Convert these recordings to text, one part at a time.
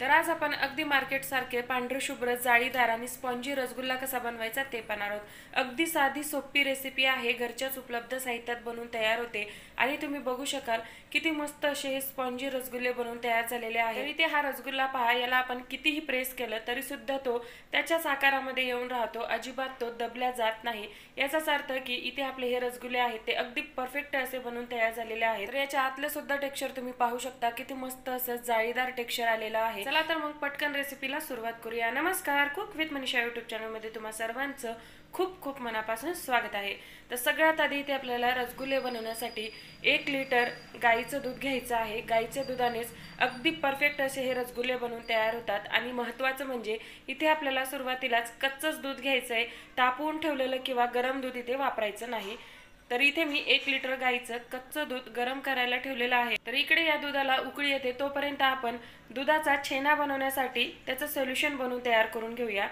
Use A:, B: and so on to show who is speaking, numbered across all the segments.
A: तर आज आपण अगदी मार्केट सारखे पांढरे शुभ्र जाळीदार आणि स्पॉन्जी रसगुल्ला कसा बनवायचा ते पाहणार आहोत। अगदी साधी सोपी रेसिपी आहे, घरच्याच उपलब्ध साहित्यात बनवून तयार होते आणि तुम्ही बघू शकाल किती मस्त असे हे स्पॉन्जी रसगुल्ले बनवून तयार झालेले आहेत। तरी ते हा रसगुल्ला पहा, याला आपण कितीही प्रेस केलं तरी सुद्धा तो त्याच्याच आकारामध्ये येऊन राहतो, अजिबात तो दबल्या जात नाही। याचाच अर्थ की इथे आपले हे रसगुल्ले आहेत ते अगदी परफेक्ट असे बनवून तयार झालेले आहेत। तर याच्या आतलं सुद्धा टेक्स्चर तुम्ही पाहू शकता, किती मस्त असं जाळीदार टेक्स्चर आलेलं आहे। चला तर मग पटकन रेसिपीला सुरुवात करूया। नमस्कार, cook with Manisha YouTube channel मध्ये तुम्हा सर्वांचं खूप खूप मनापासून स्वागत आहे। तर सगळ्यात आधी इथे आपल्याला रसगुल्ले बनवण्यासाठी 1 लिटर गाईचं दूध घ्यायचं आहे। गाईच्या दुधानेच अगदी परफेक्ट असे हे रसगुल्ले बनवून तयार होतात। आणि महत्त्वाचं म्हणजे इथे आपल्याला सुरुवातीलाच कच्चंच दूध घ्यायचं आहे, तापवून ठेवलेलं किंवा गरम दूध इथे वापरायचं नाही। तर इथे मी 1 लिटर गाईचं कच्चं दूध गरम करायला ठेवलेलं आहे। तर इकडे या दुधाला उकळी येते तोपर्यंत आपण दुधाचा छेना बनवण्यासाठी त्याचं सोल्युशन बनवून तयार करून घेऊया।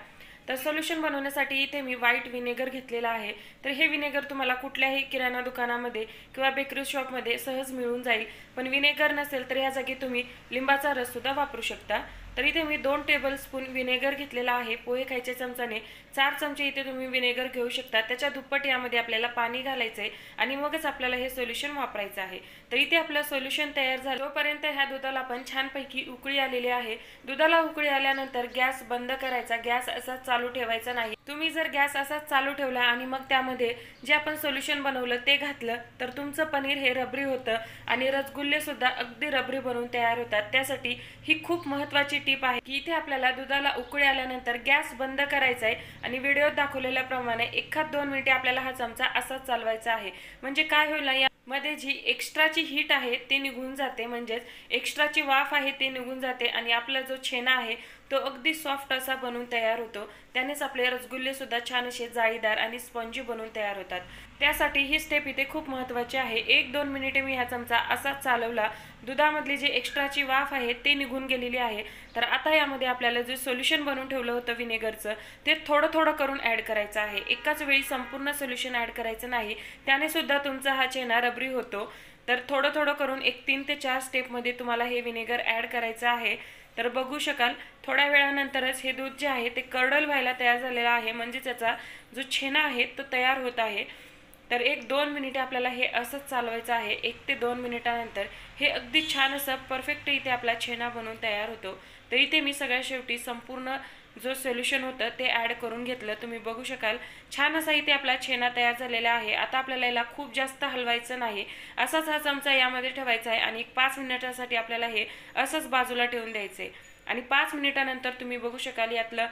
A: तर सोल्युशन बनवण्यासाठी इथे मी व्हाईट विनेगर घेतलेला आहे। तर हे विनेगर तुम्हाला कुठल्याही किराणा दुकानामध्ये किंवा बेकरी शॉपमध्ये सहज मिळून जाईल, पण विनेगर नसेल तर या जागी तुम्ही लिंबाचा रस सुद्धा वापरू शकता। तर इथे मी 2 टेबलस्पून विनेगर घेतलेला आहे। पोहे खायच्या चमचाने 4 चमचे इथे तुम्ही विनेगर घेऊ शकता। त्याच्या दुप्पट यामध्ये आपल्याला पाणी घालायचं आहे आणि मगच आपल्याला हे सोल्युशन वापरायचं आहे। तर इथे आपलं सोल्युशन तयार झालं तोपर्यंत ह्या दुधाला पण छानपैकी उकळी आलेली आहे। दुधाला उकळी आल्यानंतर गॅस बंद करायचा, गॅस असाच चालू ठेवायचा नाही। तुम्ही जर गॅस असाच चालू ठेवला आणि मग त्यामध्ये जे आपण सोल्युशन बनवलं ते घातलं तर तुमचं पनीर हे रबरी होतं आणि रसगुल्ले सुद्धा अगदी रबरी बनवून तयार होतात। त्यासाठी ही खूप महत्त्वाची टिप आहे की इथे आपल्याला दुधाला उकळी आल्यानंतर गॅस बंद करायचा आहे आणि व्हिडिओत दाखवलेल्याप्रमाणे 1-2 मिनिटे आपल्याला हा चमचा असाच चालवायचा आहे। म्हणजे काय होईल, मध्ये जी एक्स्ट्राची हीट आहे ते निघून जाते, म्हणजेच एक्स्ट्राची वाफ आहे ते निघून जाते आणि आपला जो छेना आहे तो अगदी सॉफ्ट असा बनून तयार होतो। त्यानेच आपले रसगुल्ले सुद्धा छान असे जाळीदार आणि स्पॉन्जी बनून तयार होतात। त्यासाठी ही स्टेप इथे खूप महत्त्वाची आहे। 1-2 मिनिटे मी हा चमचा असाच चालवला, दुधामधली जी एक्स्ट्राची वाफ आहे ते निघून गेलेली आहे। तर आता यामध्ये आपल्याला जे सोल्युशन बनवून ठेवलं होतं विनेगरचं ते थोडं थोडं करून ॲड करायचं आहे। एकाच वेळी संपूर्ण सोल्युशन ॲड करायचं नाही, त्याने सुद्धा तुमचा हा छेना रबरी होतो। तर थोडं थोडं करून 3 ते 4 स्टेपमध्ये तुम्हाला हे विनेगर ॲड करायचं आहे। तर बघू शकाल थोड्या वेळानंतरच हे दूध जे आहे ते कर्डल व्हायला तयार झालेलं आहे, म्हणजे त्याचा जो छेना आहे तो तयार होत आहे। तर 1-2 मिनिटे आपल्याला हे असंच चालवायचं आहे। 1 ते 2 मिनिटानंतर हे अगदी छान असं परफेक्ट इथे आपला छेना बनवून तयार होतो। तर इथे मी सगळ्यात शेवटी संपूर्ण जो सोल्युशन होतं ते ॲड करून घेतलं। तुम्ही बघू शकाल छान असा इथे आपला छेना तयार झालेला आहे। आता आपल्याला याला खूप जास्त हलवायचं नाही, असाच हा चमचा यामध्ये ठेवायचा आहे आणि 5 मिनिटासाठी आपल्याला हे असंच बाजूला ठेवून द्यायचं आहे। आणि 5 मिनिटानंतर तुम्ही बघू शकाल यातलं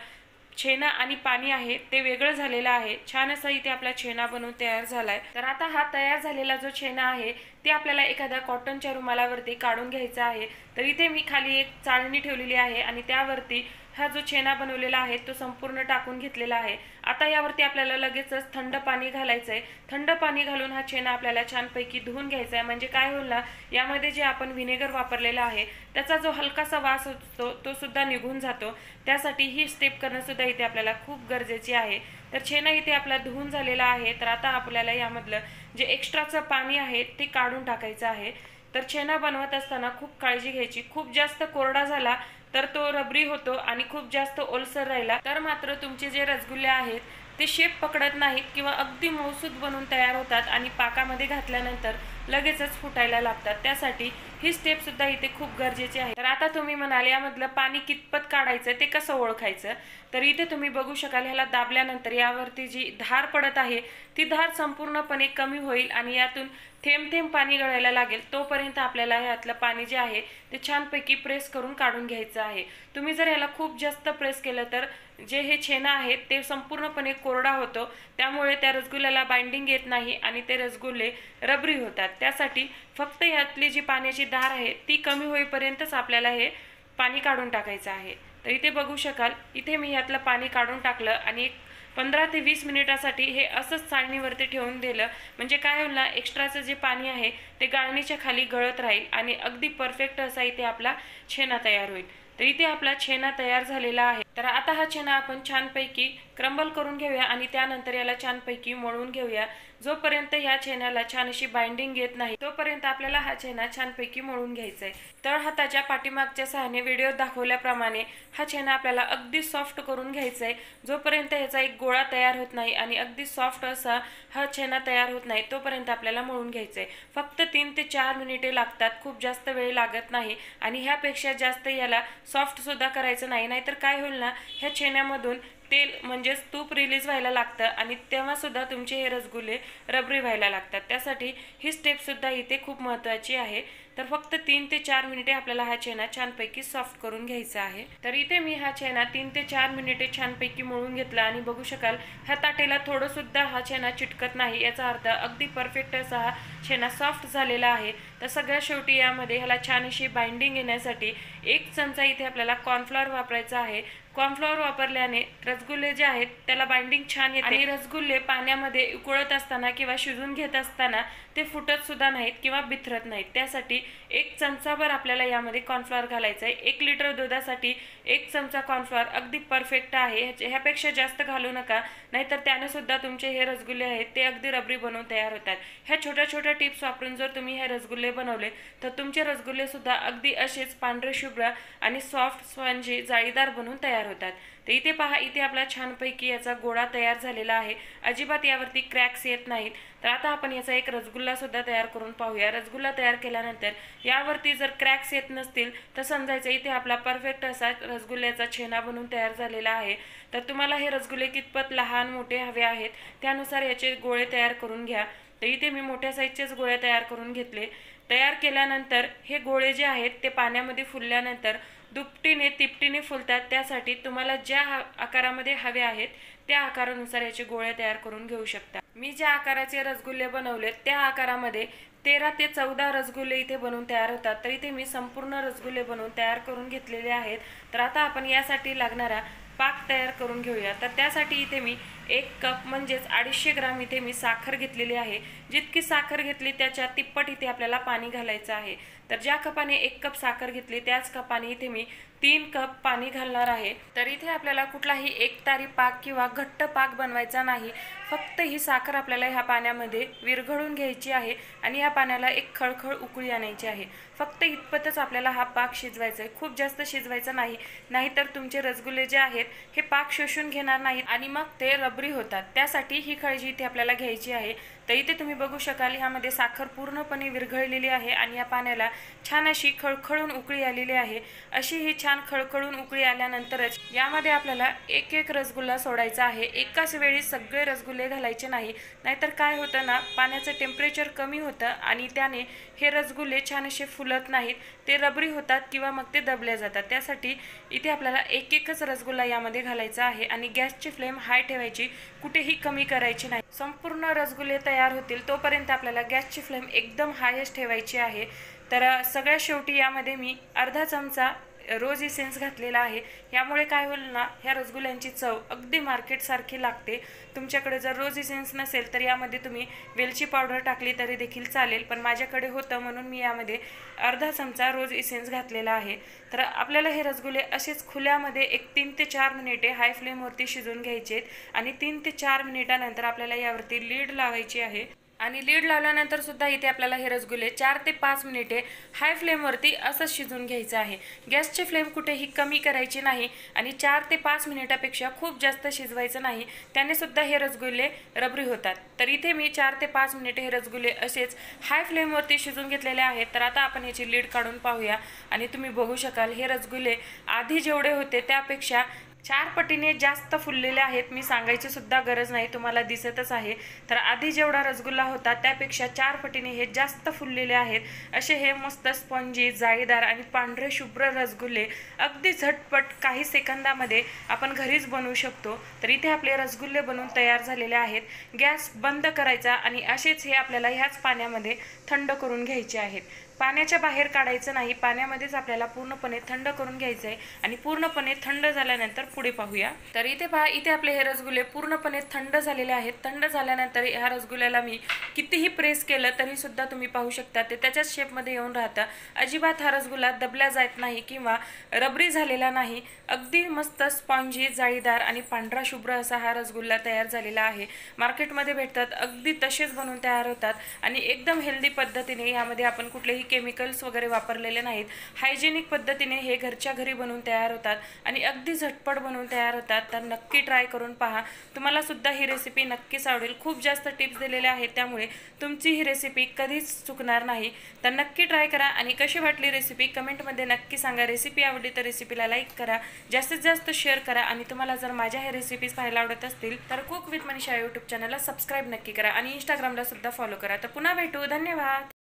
A: छेना आणि पाणी आहे ते वेगळं झालेलं आहे। छान असा इथे आपला छेना बनवून तयार झालाय। तर आता हा तयार झालेला जो छेना आहे ते आपल्याला एखाद्या कॉटनच्या रुमालावरती काढून घ्यायचा आहे। तर इथे मी खाली एक चाळणी ठेवलेली आहे आणि त्यावरती हा जो छेना बनवलेला आहे तो संपूर्ण टाकून घेतलेला आहे। आता यावरती आपल्याला लगेचच थंड पाणी घालायचं आहे। थंड पाणी घालून हा छेना आपल्याला छानपैकी धुवून घ्यायचा आहे, म्हणजे काय होईल ना, यामध्ये जे आपण विनेगर वापरलेला आहे त्याचा जो हलकासा वास असतो तो सुद्धा निघून जातो। त्यासाठी ही स्टेप करणं सुद्धा इथे आपल्याला खूप गरजेची आहे। तर छेना इथे आपला धुवून झालेला आहे। तर आता आपल्याला यामधलं जे एक्स्ट्राचं पाणी आहे ते काढून टाकायचं आहे। तर छेना बनवत असताना खूप काळजी घ्यायची, खूप जास्त कोरडा झाला तर तो रबरी होतो आणि खूप जास्त ओलसर राहिला तर मात्र तुमचे जे रसगुल्ले आहेत ते शेप पकडत नाहीत किंवा अगदी मऊसूत बनून तयार होतात आणि पाकामध्ये घातल्यानंतर लगेचच फुटायला लागतात। त्यासाठी ही स्टेप सुद्धा इथे खूप गरजेची आहे। तर आता तुम्ही म्हणाल यामधलं पाणी कितपत काढायचं ते कसं ओळखायचं, तर इथे तुम्ही बघू शकाल ह्याला दाबल्यानंतर यावरती जी धार पडत आहे ती धार संपूर्णपणे कमी होईल आणि यातून थेंब थेंब पाणी गळायला लागेल। तोपर्यंत आपल्याला ह्यातलं पाणी जे आहे ते छानपैकी प्रेस करून काढून घ्यायचं आहे। तुम्ही जर ह्याला खूप जास्त प्रेस केलं तर जे हे छेना आहे ते संपूर्णपणे कोरडा होतो, त्यामुळे त्या रसगुल्ल्याला बाइंडिंग येत नाही आणि ते रसगुल्ले रबरी होतात। त्यासाठी फक्त यातली जी पाण्याची धार आहे ती कमी होईपर्यंतच आपल्याला हे पाणी काढून टाकायचं आहे। तर इथे बघू शकाल इथे मी यातलं पाणी काढून टाकलं आणि 15 ते 20 मिनिटासाठी हे असंच चाळणीवरती ठेवून दिलं, म्हणजे काय होईल ना, एक्स्ट्राचं जे पाणी आहे ते गाळणीच्या खाली गळत राहील आणि अगदी परफेक्ट असा इथे आपला छेना तयार होईल। तर इथे आपला छेना तयार झालेला आहे। तर आता हा छेना आपण छानपैकी क्रम्बल करून घेऊया आणि त्यानंतर याला छानपैकी मळून घेऊया। जोपर्यंत ह्या छेन्याला छान अशी बाइंडिंग येत नाही तोपर्यंत आपल्याला हा छेना छानपैकी मळून घ्यायचा आहे। तळ हाताच्या पाठीमागच्या सहाय्याने व्हिडिओ दाखवल्याप्रमाणे हा छेना आपल्याला अगदी सॉफ्ट करून घ्यायचा आहे। जोपर्यंत याचा एक गोळा तयार होत नाही आणि अगदी सॉफ्ट असा हा छेना तयार होत नाही तोपर्यंत आपल्याला मळून घ्यायचा आहे। फक्त 3 ते 4 मिनिटे लागतात, खूप जास्त वेळ लागत नाही आणि ह्यापेक्षा जास्त याला सॉफ्ट सुद्धा करायचं नाही, नाहीतर काय होईल ना, ह्या छेन्यामधून तेल म्हणजेच तूप रिलीज व्हायला लागतं आणि तेव्हा सुद्धा तुमचे हे रसगुल्ले रबरी व्हायला लागतात। त्यासाठी ही स्टेप सुद्धा इथे खूप महत्त्वाची आहे। तर फक्त 3 ते 4 मिनिटे आपल्याला हा छेना छानपैकी सॉफ्ट करून घ्यायचा आहे। तर इथे मी हा छेना 3 ते 4 मिनिटे छानपैकी मळून घेतला आणि बघू शकाल ह्या ताटेला थोडं सुद्धा हा छेना चिटकत नाही, याचा अर्थ अगदी परफेक्ट असा हा छेना सॉफ्ट झालेला आहे। तर सगळ्यात शेवटी यामध्ये ह्याला छान अशी बाइंडिंग येण्यासाठी 1 चमचा इथे आपल्याला कॉर्नफ्लॉवर वापरायचा आहे। कॉर्नफ्लॉवर वापरल्याने रसगुल्ले जे आहेत त्याला बाइंडिंग छान येते आणि रसगुल्ले पाण्यामध्ये उकळत असताना किंवा शिजून घेत असताना ते फुटत सुद्धा नाहीत किंवा बिथरत नाहीत। त्यासाठी 1 चमचाभर आपल्याला यामध्ये कॉर्नफ्लॉवर घालायचं आहे। 1 लिटर दुधासाठी 1 चमचा कॉर्नफ्लॉवर अगदी परफेक्ट आहे, ह्यापेक्षा जास्त घालू नका, नाहीतर त्याने सुद्धा तुमचे हे रसगुल्ले आहेत ते अगदी रबरी बनवून तयार होतात। ह्या छोट्या छोट्या टिप्स वापरून जर तुम्ही हे रसगुल्ले बनवले तर तुमचे रसगुल्ले सुद्धा अगदी असेच पांढरे शुभ्र आणि सॉफ्ट स्पंजी जाळीदार बनून तयार होतात। तर इथे पहा, इथे आपला छानपैकी याचा गोळा तयार झालेला आहे, अजिबात यावरती क्रॅक्स येत नाहीत। तर आता आपण याचा एक रसगुल्ला सुद्धा तयार करून पाहूया। रसगुल्ला तयार केल्यानंतर यावरती जर क्रॅक्स येत नसतील तर समजायचं इथे आपला परफेक्ट असा रसगुल्ल्याचा छेना बनून तयार झालेला आहे। तर तुम्हाला हे रसगुल्ले कितपत लहान मोठे हवे आहेत त्यानुसार याचे गोळे तयार करून घ्या। तर इथे मी मोठ्या साईजचेच गोळे तयार करून घेतले। तयार केल्यानंतर हे गोळे जे आहेत ते पाण्यामध्ये फुलल्यानंतर दुपटीने तिपटीने फुलतात। त्यासाठी तुम्हाला ज्या आकारामध्ये हवे आहेत त्या आकारानुसार याचे गोळे तयार करून घेऊ शकता। मी ज्या आकाराचे रसगुल्ले बनवले त्या आकारामध्ये 13 ते 14 रसगुल्ले इथे बनवून तयार होतात। तर इथे मी संपूर्ण रसगुल्ले बनवून तयार करून घेतलेले आहेत। तर आता आपण यासाठी लागणारा पाक तयार करून घेऊया। तर त्यासाठी इथे मी 1 कप म्हणजेच 250 ग्राम इथे मी साखर घेतलेली आहे। जितकी साखर घेतली त्याच्या तिप्पट इथे आपल्याला पाणी घालायचं आहे। तर ज्या कपाने 1 कप साखर घेतली त्याच कपाने इथे मी 3 कप पाणी घालणार आहे। तर इथे आपल्याला कुठलाही एकतारी पाक किंवा घट्ट पाक बनवायचा नाही, फक्त ही साखर आपल्याला ह्या पाण्यामध्ये विरघळून घ्यायची आहे आणि या पाण्याला एक खळखळ उकळी आणायची आहे। फक्त इतपतच आपल्याला हा पाक शिजवायचा आहे, खूप जास्त शिजवायचा नाही, नाहीतर तुमचे रसगुल्ले जे आहेत हे पाक शोषून घेणार नाहीत आणि मग ते रबरी होतात। त्यासाठी ही काळजी इथे आपल्याला घ्यायची आहे। तर इथे तुम्ही बघू शकाल ह्यामध्ये साखर पूर्णपणे विरघळलेली आहे आणि या पाण्याला छान अशी खळखळून उकळी आलेली आहे। अशी ही छान खळखळून उकळी आल्यानंतरच यामध्ये आपल्याला एक एक रसगुल्ला सोडायचा आहे। एकाच वेळी सगळे रसगुल्ले घालायचे नाही, नाहीतर काय होतं ना, पाण्याचं टेम्परेचर कमी होतं आणि त्याने हे रसगुल्ले छान असे फुलत नाहीत, ते रबरी होतात किंवा मग ते दबले जातात। त्यासाठी इथे आपल्याला एक एकच रसगुल्ला यामध्ये घालायचा आहे आणि गॅसची फ्लेम हाय ठेवायची, कुठेही कमी करायची नाही। संपूर्ण रसगुल्ले तयार होतील तोपर्यंत आपल्याला गॅसची फ्लेम एकदम हायच ठेवायची आहे। तर सगळ्यात शेवटी यामध्ये मी अर्धा चमचा रोज इसेन्स घातलेला आहे। यामुळे काय होईल ना, ह्या रसगुल्ल्यांची चव अगदी मार्केटसारखी लागते। तुमच्याकडे जर रोज इसेन्स नसेल तर यामध्ये तुम्ही वेलची पावडर टाकली तरी देखील चालेल, पण माझ्याकडे होतं म्हणून मी यामध्ये अर्धा चमचा रोज इसेन्स घातलेला आहे। तर आपल्याला हे रसगुल्ले असेच खुल्यामध्ये एक 3 ते 4 मिनिटे हाय फ्लेमवरती शिजवून घ्यायचे आहेत आणि 3 ते 4 मिनिटानंतर आपल्याला यावरती लीड लावायची आहे आणि लीड लावल्यानंतर सुद्धा इथे आपल्याला हे रसगुल्ले 4 ते 5 मिनिटे हाय फ्लेमवरती असंच शिजवून घ्यायचं आहे। गॅसची फ्लेम कुठेही कमी करायची नाही आणि 4 ते 5 मिनिटापेक्षा खूप जास्त शिजवायचं नाही, त्याने सुद्धा हे रसगुल्ले रबरी होतात। तर इथे मी 4 ते 5 मिनिटे हे रसगुल्ले असेच हाय फ्लेमवरती शिजवून घेतलेले आहेत। तर आता आपण याची लीड काढून पाहूया आणि तुम्ही बघू शकाल हे रसगुल्ले आधी जेवढे होते त्यापेक्षा 4 पटीने जास्त फुललेले आहेत। मी सांगायची सुद्धा गरज नाही, तुम्हाला दिसतच आहे। तर आधी जेवढा रसगुल्ला होता त्यापेक्षा 4 पटीने हे जास्त फुललेले आहेत। असे हे मस्त स्पंजी जाळीदार आणि पांढरे शुभ्र रसगुल्ले अगदी झटपट काही सेकंदामध्ये आपण घरीच बनवू शकतो। तर इथे आपले रसगुल्ले बनवून तयार झालेले आहेत। गॅस बंद करायचा आणि असेच हे आपल्याला ह्याच पाण्यामध्ये थंड करून घ्यायचे आहेत। पाण्याच्या बाहेर काढायचं नाही, पाण्यामध्येच आपल्याला पूर्णपणे थंड करून घ्यायचं आहे आणि पूर्णपणे थंड झाल्यानंतर पुढे पाहूया। तर इथे पहा, इथे आपले हे रसगुल्ले पूर्णपणे थंड झालेले आहेत। थंड झाल्यानंतर ह्या रसगुल्ल्याला मी कितीही प्रेस केलं तरी सुद्धा तुम्ही पाहू शकता ते त्याच्याच शेपमध्ये येऊन राहतं। अजिबात हा रसगुल्ला दबला जात नाही किंवा रबरी झालेला नाही, अगदी मस्त स्पॉन्जी, जाळीदार आणि पांढरा शुभ्र असा हा रसगुल्ला तयार झालेला आहे। मार्केटमध्ये भेटतात अगदी तसेच बनवून तयार होतात आणि एकदम हेल्दी पद्धतीने, यामध्ये आपण कुठलेही केमिकल्स वगैरे वापरलेले नाहीत, हायजेनिक पद्धतीने हे घरच्या घरी बनवून तयार होतात आणि अगदी झटपट बनवून तयार होतात। तर नक्की ट्राय करून पहा, तुम्हाला सुद्धा ही रेसिपी नक्कीच आवडेल। खूप जास्त टिप्स दिलेल्या आहेत त्यामुळे तुमची ही रेसिपी कधीच चुकणार नाही। तर नक्की ट्राय करा आणि कशी वाटली रेसिपी कमेंटमध्ये नक्की सांगा। रेसिपी आवडली तर रेसिपीला लाईक करा, जास्तीत जास्त शेअर करा आणि तुम्हाला जर माझ्या हे रेसिपीज पाहायला आवडत असतील तर कुक विथ मनीषा यूट्यूब चॅनलला सबस्क्राईब नक्की करा आणि इंस्टाग्रामला सुद्धा फॉलो करा। तर पुन्हा भेटू, धन्यवाद।